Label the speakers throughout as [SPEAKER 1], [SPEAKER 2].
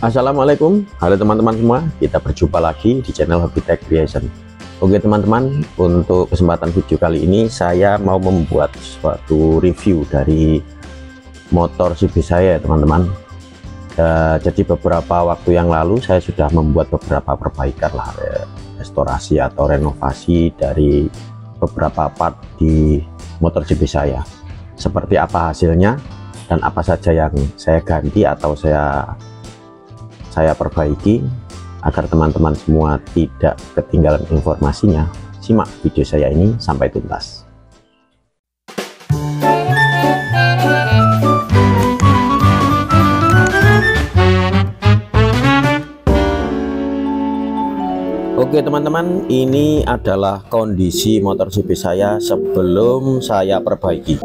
[SPEAKER 1] Assalamualaikum, halo teman-teman semua. Kita berjumpa lagi di channel Hobi Tech Creation. Oke teman-teman, untuk kesempatan video kali ini saya mau membuat suatu review dari motor CB saya teman-teman. Jadi beberapa waktu yang lalu saya sudah membuat beberapa perbaikan lah, restorasi atau renovasi dari beberapa part di motor CB saya. Seperti apa hasilnya dan apa saja yang saya ganti atau saya perbaiki agar teman-teman semua tidak ketinggalan informasinya. Simak video saya ini sampai tuntas. Oke teman-teman, ini adalah kondisi motor CB saya sebelum saya perbaiki.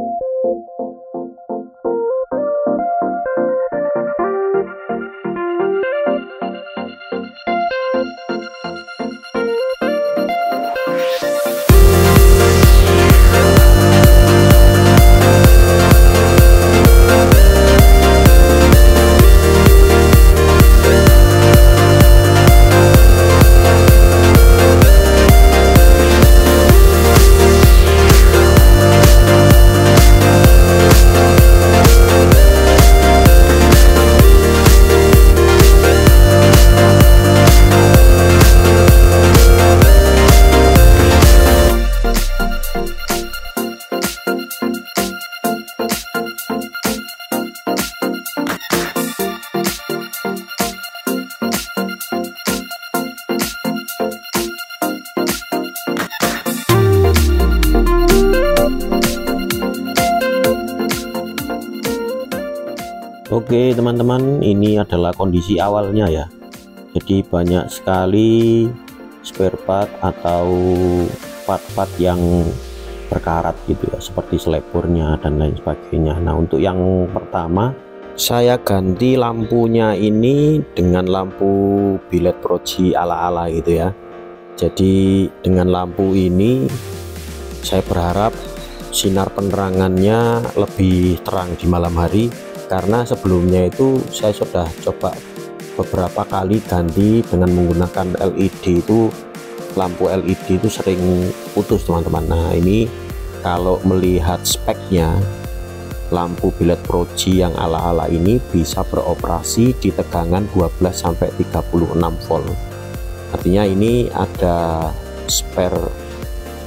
[SPEAKER 1] Oke teman-teman, ini adalah kondisi awalnya ya. Jadi banyak sekali spare part atau part-part yang berkarat gitu ya, seperti selepornya dan lain sebagainya. Nah untuk yang pertama, saya ganti lampunya ini dengan lampu biled proji ala-ala gitu ya. Jadi dengan lampu ini saya berharap sinar penerangannya lebih terang di malam hari, karena sebelumnya itu saya sudah coba beberapa kali ganti dengan menggunakan LED. Itu lampu LED itu sering putus teman-teman. Nah ini kalau melihat speknya, lampu biled proji yang ala-ala ini bisa beroperasi di tegangan 12 sampai 36 volt. Artinya ini ada spare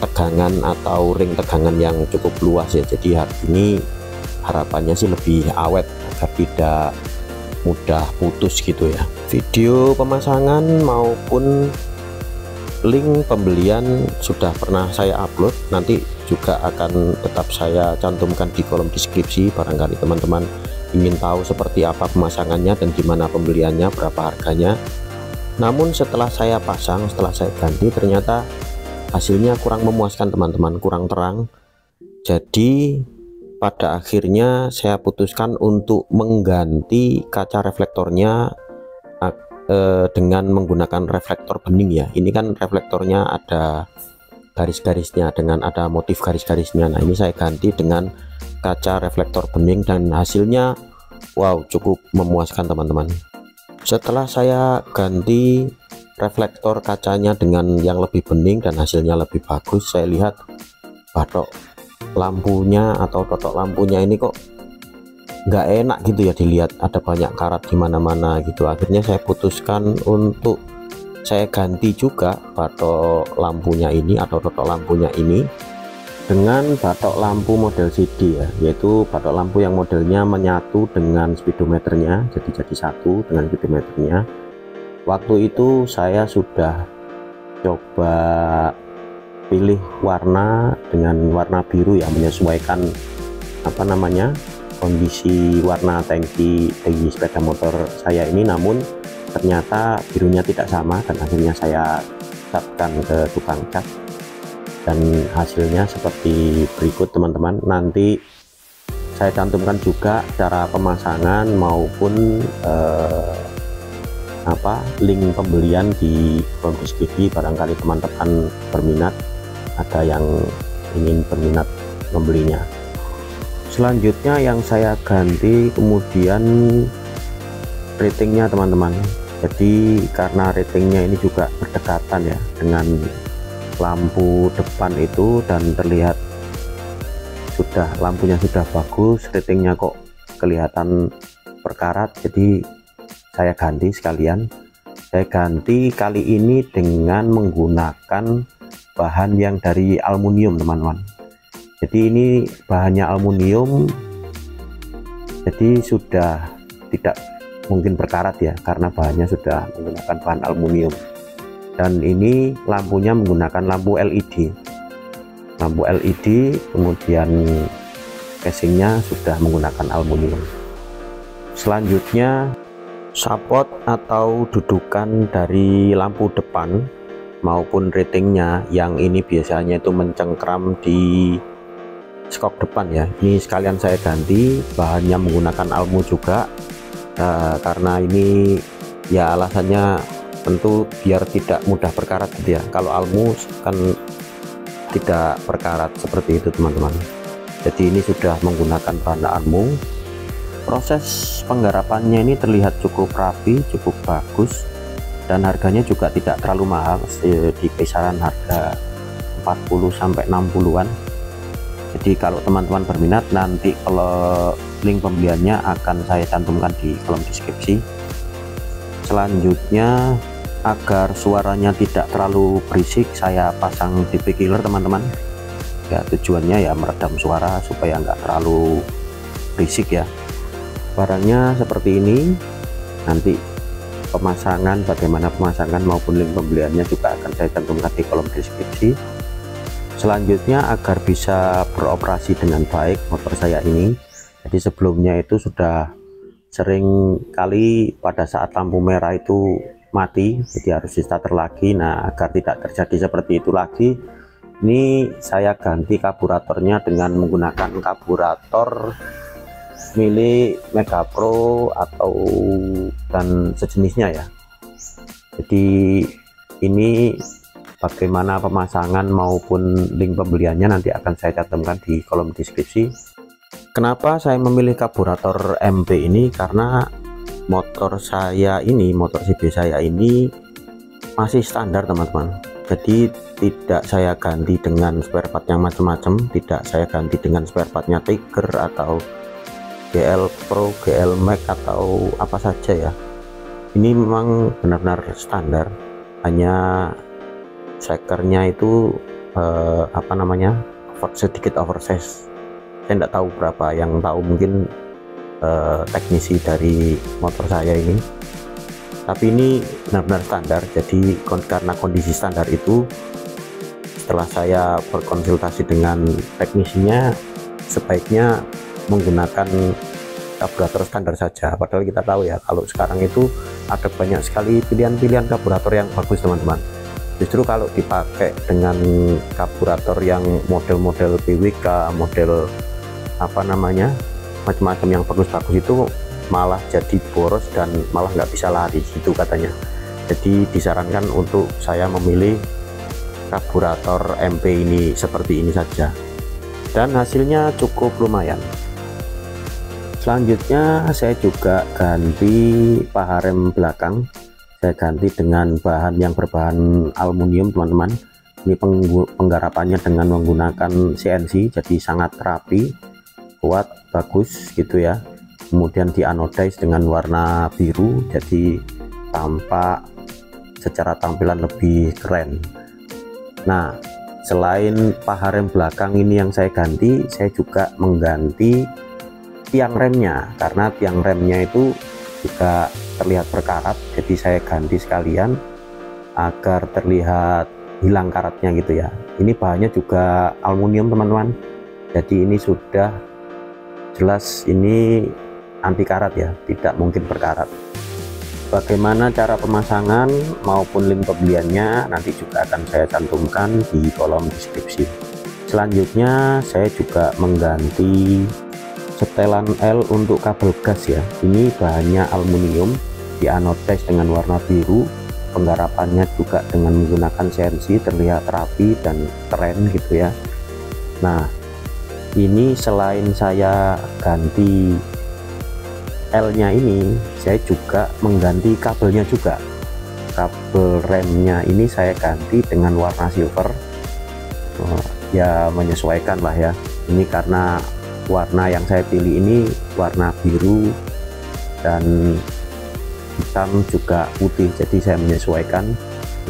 [SPEAKER 1] tegangan atau ring tegangan yang cukup luas ya. Jadi hari ini harapannya sih lebih awet agar tidak mudah putus gitu ya. Video pemasangan maupun link pembelian sudah pernah saya upload, nanti juga akan tetap saya cantumkan di kolom deskripsi. Barangkali teman-teman ingin tahu seperti apa pemasangannya dan gimana pembeliannya, berapa harganya. Namun setelah saya pasang, setelah saya ganti, ternyata hasilnya kurang memuaskan teman-teman, kurang terang. Jadi pada akhirnya saya putuskan untuk mengganti kaca reflektornya dengan menggunakan reflektor bening ya. Ini kan reflektornya ada garis-garisnya, dengan ada motif garis-garisnya. Nah ini saya ganti dengan kaca reflektor bening dan hasilnya wow, cukup memuaskan teman-teman. Setelah saya ganti reflektor kacanya dengan yang lebih bening dan hasilnya lebih bagus, saya lihat batok lampunya atau totok lampunya ini kok nggak enak gitu ya dilihat, ada banyak karat di mana-mana gitu. Akhirnya saya putuskan untuk saya ganti juga batok lampunya ini atau totok lampunya ini dengan batok lampu model CD ya, yaitu batok lampu yang modelnya menyatu dengan speedometernya, jadi satu dengan speedometernya. Waktu itu saya sudah coba pilih warna dengan warna biru ya, menyesuaikan apa namanya kondisi warna tangki sepeda motor saya ini. Namun ternyata birunya tidak sama dan akhirnya saya catkan ke tukang cat dan hasilnya seperti berikut teman-teman. Nanti saya cantumkan juga cara pemasangan maupun link pembelian di kolom deskripsi. Barangkali teman-teman berminat, ada yang ingin berminat membelinya. Selanjutnya yang saya ganti kemudian ratingnya teman-teman. Jadi karena ratingnya ini juga berdekatan ya dengan lampu depan itu, dan terlihat lampunya sudah bagus, ratingnya kok kelihatan berkarat, jadi saya ganti sekalian. Saya ganti kali ini dengan menggunakan bahan yang dari aluminium teman-teman. Jadi ini bahannya aluminium, jadi sudah tidak mungkin berkarat ya, karena bahannya sudah menggunakan bahan aluminium. Dan ini lampunya menggunakan lampu LED, kemudian casingnya sudah menggunakan aluminium. Selanjutnya support atau dudukan dari lampu depan maupun ratingnya, yang ini biasanya itu mencengkram di skop depan ya, ini sekalian saya ganti, bahannya menggunakan almu juga. Karena ini ya alasannya tentu biar tidak mudah berkarat gitu ya, kalau almu kan tidak berkarat seperti itu teman-teman. Jadi ini sudah menggunakan bahan almu. Proses penggarapannya ini terlihat cukup rapi, cukup bagus, dan harganya juga tidak terlalu mahal, di kisaran harga 40 sampai 60-an. Jadi kalau teman-teman berminat, nanti kalau link pembeliannya akan saya cantumkan di kolom deskripsi. Selanjutnya, agar suaranya tidak terlalu berisik, saya pasang DP killer teman-teman ya. Tujuannya ya meredam suara supaya nggak terlalu berisik ya. Barangnya seperti ini. Nanti pemasangan, bagaimana pemasangan maupun link pembeliannya juga akan saya cantumkan di kolom deskripsi. Selanjutnya, agar bisa beroperasi dengan baik motor saya ini, jadi sebelumnya itu sudah sering kali pada saat lampu merah itu mati, jadi harus di starter lagi. Nah, agar tidak terjadi seperti itu lagi, ini saya ganti karburatornya dengan menggunakan karburator milik Mega Pro atau dan sejenisnya ya. Jadi ini bagaimana pemasangan maupun link pembeliannya nanti akan saya cantumkan di kolom deskripsi. Kenapa saya memilih karburator MP ini? Karena motor saya ini, motor CB saya ini masih standar teman-teman. Jadi tidak saya ganti dengan spare part yang macam-macam, tidak saya ganti dengan spare partnya Tiger atau GL Pro, GL Max atau apa saja ya. Ini memang benar-benar standar, hanya strikernya itu sedikit oversize. Saya tidak tahu berapa, yang tahu mungkin teknisi dari motor saya ini. Tapi ini benar-benar standar. Jadi karena kondisi standar itu, setelah saya berkonsultasi dengan teknisinya, sebaiknya menggunakan karburator standar saja. Padahal kita tahu ya, kalau sekarang itu ada banyak sekali pilihan-pilihan karburator yang bagus teman-teman. Justru kalau dipakai dengan karburator yang model-model PWK, model macam-macam yang bagus-bagus, itu malah jadi boros dan malah nggak bisa lari itu katanya. Jadi disarankan untuk saya memilih karburator MP ini seperti ini saja, dan hasilnya cukup lumayan. Selanjutnya saya juga ganti paha rem belakang. Saya ganti dengan bahan yang berbahan aluminium teman-teman. Ini penggarapannya dengan menggunakan CNC, jadi sangat rapi, kuat, bagus gitu ya. Kemudian di anodize dengan warna biru, jadi tampak secara tampilan lebih keren. Nah, selain paha rem belakang ini yang saya ganti, saya juga mengganti tiang remnya, karena tiang remnya itu juga terlihat berkarat, jadi saya ganti sekalian agar terlihat hilang karatnya gitu ya. Ini bahannya juga aluminium teman-teman, jadi ini sudah jelas ini anti karat ya, tidak mungkin berkarat. Bagaimana cara pemasangan maupun link pembeliannya nanti juga akan saya cantumkan di kolom deskripsi. Selanjutnya saya juga mengganti setelan L untuk kabel gas ya. Ini bahannya aluminium, dianodize dengan warna biru, penggarapannya juga dengan menggunakan CNC, terlihat rapi dan keren gitu ya. Nah, ini selain saya ganti L-nya ini saya juga mengganti kabelnya juga. Kabel remnya ini saya ganti dengan warna silver. Ya menyesuaikan lah ya, ini karena warna yang saya pilih ini warna biru dan hitam juga putih, jadi saya menyesuaikan.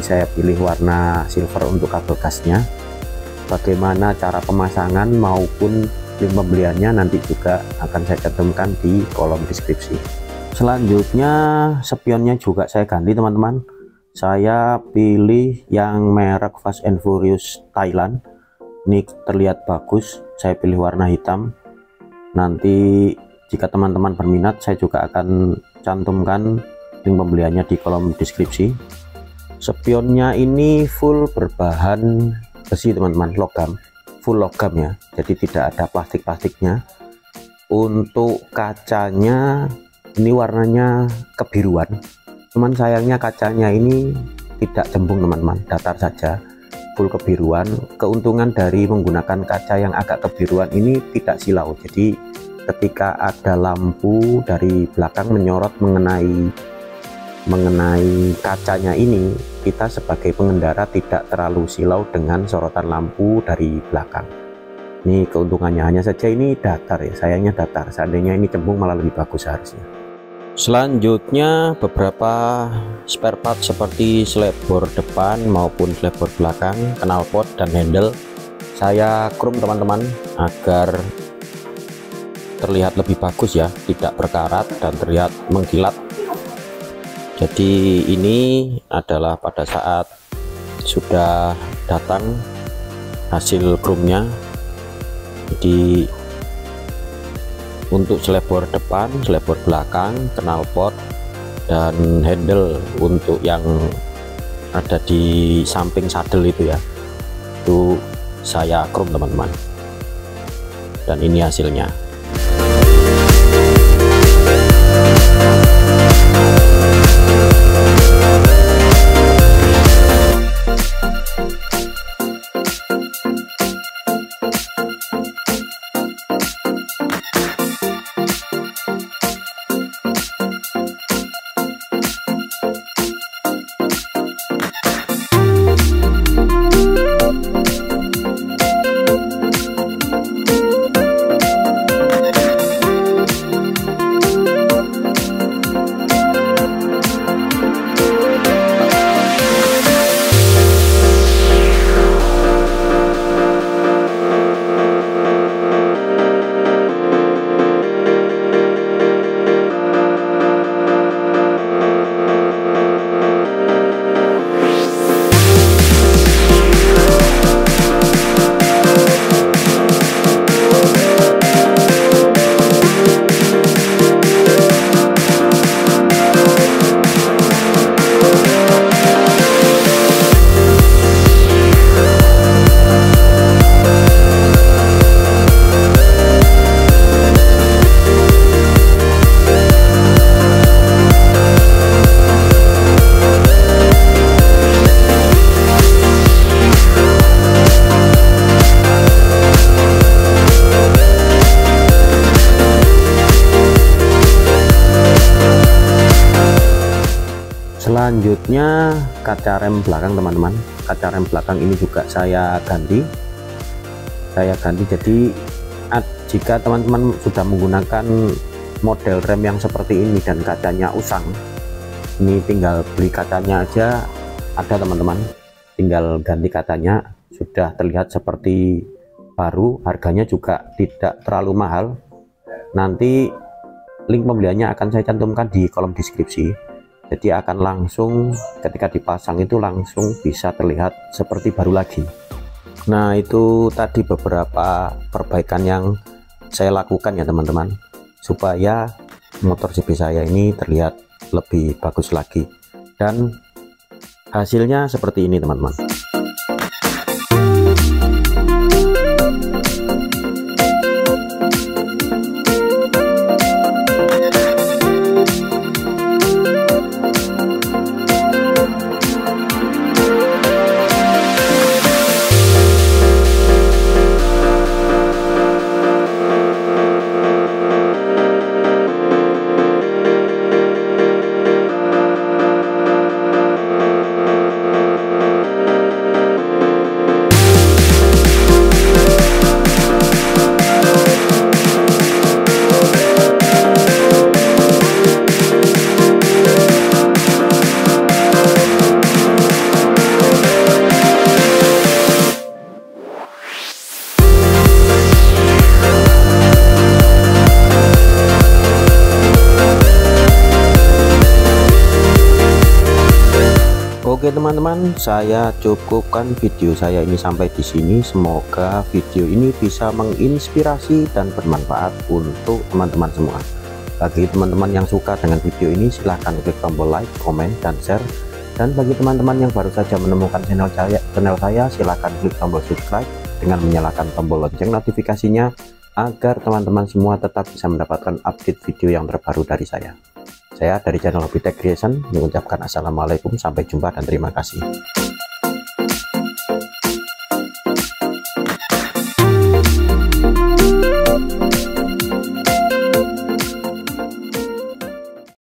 [SPEAKER 1] Saya pilih warna silver untuk kabel gasnya. Bagaimana cara pemasangan maupun link pembeliannya nanti juga akan saya cantumkan di kolom deskripsi. Selanjutnya spionnya juga saya ganti teman-teman. Saya pilih yang merek Fast and Furious Thailand. Ini terlihat bagus, saya pilih warna hitam. Nanti jika teman-teman berminat, saya juga akan cantumkan link pembeliannya di kolom deskripsi. Spionnya ini full berbahan besi teman-teman, logam, full logam ya, jadi tidak ada plastik-plastiknya. Untuk kacanya ini warnanya kebiruan, cuman sayangnya kacanya ini tidak cembung teman-teman, datar saja, full kebiruan. Keuntungan dari menggunakan kaca yang agak kebiruan ini tidak silau, jadi ketika ada lampu dari belakang menyorot mengenai kacanya ini, kita sebagai pengendara tidak terlalu silau dengan sorotan lampu dari belakang. Ini keuntungannya, hanya saja ini datar ya, sayangnya datar. Seandainya ini cembung malah lebih bagus harusnya. Selanjutnya beberapa spare part seperti slebor depan maupun slebor belakang, knalpot dan handle saya chrome teman-teman agar terlihat lebih bagus ya, tidak berkarat dan terlihat mengkilat. Jadi ini adalah pada saat sudah datang hasil chrome-nya. Jadi untuk slebor depan, slebor belakang, knalpot dan handle untuk yang ada di samping saddle itu ya, itu saya chrome teman-teman. Dan ini hasilnya. Selanjutnya kaca rem belakang teman-teman. Kaca rem belakang ini juga saya ganti. Jadi jika teman-teman sudah menggunakan model rem yang seperti ini dan kacanya usang, ini tinggal beli kacanya aja ada teman-teman, tinggal ganti kacanya, sudah terlihat seperti baru. Harganya juga tidak terlalu mahal. Nanti link pembeliannya akan saya cantumkan di kolom deskripsi. Jadi akan langsung ketika dipasang itu langsung bisa terlihat seperti baru lagi. Nah, itu tadi beberapa perbaikan yang saya lakukan ya teman-teman, supaya motor GP saya ini terlihat lebih bagus lagi. Dan hasilnya seperti ini teman-teman. Oke teman-teman, saya cukupkan video saya ini sampai di sini. Semoga video ini bisa menginspirasi dan bermanfaat untuk teman-teman semua. Bagi teman-teman yang suka dengan video ini, silahkan klik tombol like, komen, dan share. Dan bagi teman-teman yang baru saja menemukan channel saya, silahkan klik tombol subscribe dengan menyalakan tombol lonceng notifikasinya, agar teman-teman semua tetap bisa mendapatkan update video yang terbaru dari saya. Saya dari channel Hobby Tech Creation mengucapkan assalamualaikum, sampai jumpa dan terima kasih.